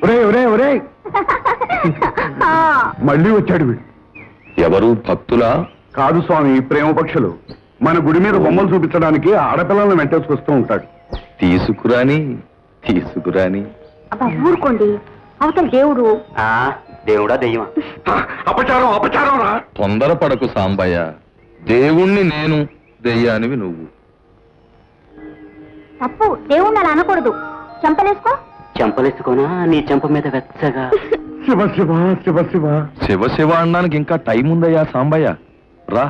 ఒరే ఒరే ఒరే మళ్ళీ వచ్చాడు వీడు. ఎవరు భక్తులా? కాదు స్వామి, ప్రేమ పక్షులు. మన గుడి మీద బొమ్మలు చూపించడానికి ఆడపిల్లలను వెంటేసుకొస్తూ ఉంటాడు. తీసుకురాని తీసుకురాని. ఊరుకోండి, అవతల దేవుడు. దేవుడా దెయ్యమా? అపచారం అపచారం రా. తొందరపడకు సాంబయ్య, దేవుణ్ణి నేను, దెయ్యానివి నువ్వు. తప్పు, దేవుణ్ణి అలా అనకూడదు. చెంపలేసుకో. చెంపలేసుకోనా? నీ చెంప మీద వెచ్చగా. శివ శివ శివ శివ శివ శివ అనడానికి ఇంకా టైం ఉందయ్యా సాంబయ్య. రా,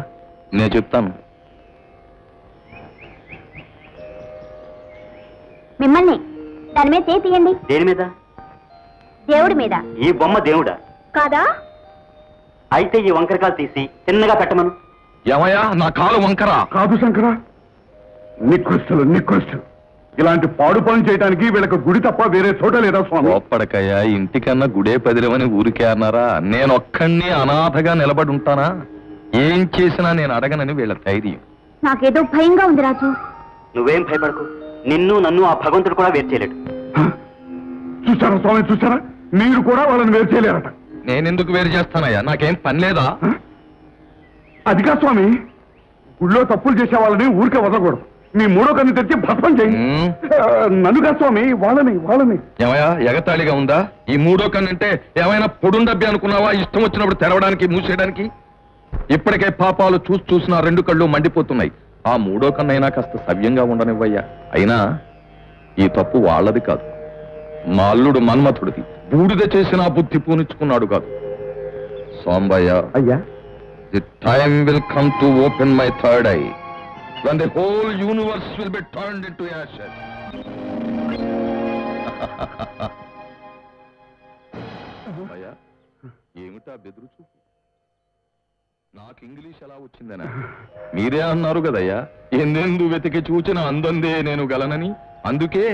నేను చెప్తాను. మిమ్మల్ని దాని మీద చేయి తీయండి. దేని మీద? దేవుడి మీద. ఈ బొమ్మ దేవుడా కాదా? అయితే ఈ వంకరకాలు తీసి చిన్నగా పెట్టమను. ఏమయ్యా, నా కాలు వంకరా? కాదు శంకర, నికృష్టులు నికృష్టులు. ఇలాంటి పాడు పనులు చేయడానికి వీళ్ళకి గుడి తప్ప వేరే చోట లేదా స్వామి? ఒప్పడకయ్యా, ఇంటికన్నా గుడే పదిలమని ఊరికే అన్నారా? నేను ఒక్కడిని అనాథగా నిలబడి ఉంటానా? ఏం చేసినా నేను అడగనని వీళ్ళ ధైర్యం. నాకేదో భయంగా ఉంది రాజు. నువ్వేం భయపడకు, నిన్ను నన్ను ఆ భగవంతుడు కూడా వేరు చేయలేడు. చూసారా స్వామి, చూసారా? మీరు కూడా వాళ్ళని వేరు చేయలేరట. నేనెందుకు వేరు చేస్తానయ్యా? నాకేం పని లేదా? అదిగా స్వామి, గుళ్ళో తప్పులు చేసే వాళ్ళని ఊరికే వదలకూడదు. మీ మూడో కన్ను తెచ్చి భస్మం చేయి. నన్నుగా స్వామి, వాళ్ళని వాళ్ళని. ఏమయ్యా, ఎగతాళిగా ఉందా? ఈ మూడో కన్నంటే ఏమైనా పొడుండబ్బి అనుకున్నావా? ఇష్టం వచ్చినప్పుడు తెరవడానికి మూసేయడానికి. ఇప్పటికే పాపాలు చూసినా రెండు కళ్ళు మండిపోతున్నాయి. ఆ మూడో కన్నైనా కాస్త సవ్యంగా ఉండనివ్వయ్యా. అయినా ఈ తప్పు వాళ్ళది కాదు, మా అల్లుడు మన్మథుడిది. బూడిద చేసిన బుద్ధి పూనిచ్చుకున్నాడు కాదు. సాంబయ్య, అయ్యా, the time will come to open my third eye when the whole universe will be turned into ashes. Sambaiah, ఏమిటా బెదురు చూపు? నాకు ఇంగ్లీష్ ఎలా వచ్చిందనా? మీరే అన్నారు కదయ్యా, ఎందెందు వెతికి చూచిన అందందే నేను గలనని. అందుకే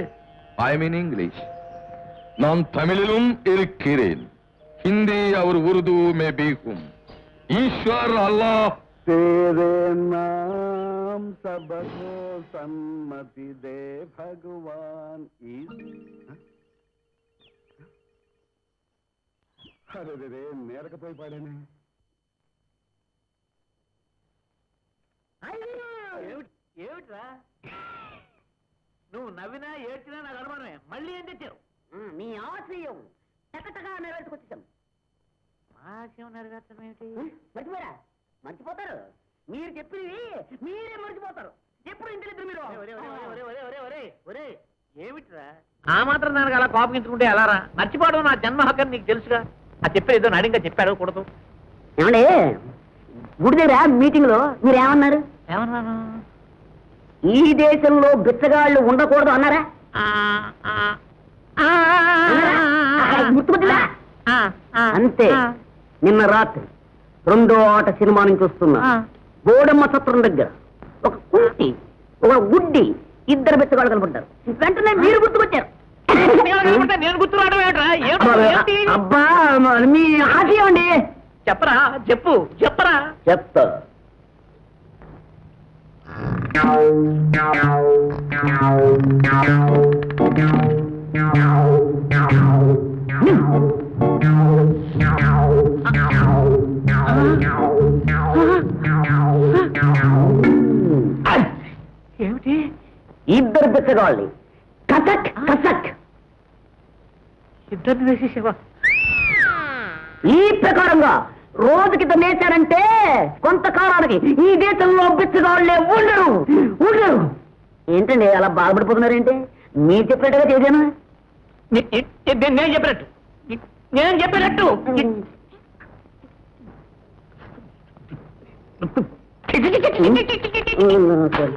ఐ మీన్ ఇంగ్లీష్. நான் தமிழிலும் இருக்கிறேன், हिंदी और उर्दू में भी हूं. ईश्वर अल्लाह तेरे नाम सबको सम्मति दे भगवान. अरे रे रे, నేరకపోయి పాడేనే. ఏమిట్రా నువ్వు నవ్వినా ఏడ్చినా నాకు అనుమానమే. మళ్ళీ ఏం తెచ్చావు? మీ ఆశయం చక్కగా నెరవేర్చుకొచ్చాం. ఆశయం నెరవేర్చడం ఏమిటి? మర్చిపోయారా? మర్చిపోతారు. మీరు చెప్పినవి మీరే మర్చిపోతారు. ఎప్పుడు ఇంటిద్దరు మీరు. ఏమిట్రా ఆ మాత్రం దానికి అలా కోపగించుకుంటే ఎలారా? మర్చిపోవడం నా జన్మ హక్కని నీకు తెలుసుగా. ఆ చెప్పేది ఏదో నడింగా చెప్పాడు కూడదు. ఏమండి, గుడి దగ్గర మీటింగ్ లో మీరేమన్నారు? ఏమన్నాను? ఈ దేశంలో బిచ్చగాళ్ళు ఉండకూడదు అన్నారా? గుర్తుపట్టిలా? అంతే. నిన్న రాత్రి 2వ ఆట సినిమా నుంచి వస్తున్నా గోడమ్మ సత్రం దగ్గర ఒక కుంటి ఒక గుడ్డి ఇద్దరు బిచ్చగాళ్ళు కనపడ్డారు. వెంటనే మీరు గుర్తుకొచ్చారు. నేను గుర్తురావడం అబ్బా, మీ ఆశయం అండి. చెప్పరా? చెప్పు చెప్పరా? చెప్తా. ఏమిటి? ఇద్దరు బిచ్చగాళ్ళని కసక్ కసక్ ఇద్దరిని వేసేసావా? ఈ ప్రకారంగా రోజుకి వేశారంటే కొంతకాలానికి ఈ దేశంలో బిచ్చగాళ్లే ఉండరు ఉండరు. ఏంటండి అలా బాధపడిపోతున్నారేంటి? మీరు చెప్పినట్టుగా చేశాను. నేను చెప్పినట్టు నేను చెప్పినట్టు సరే.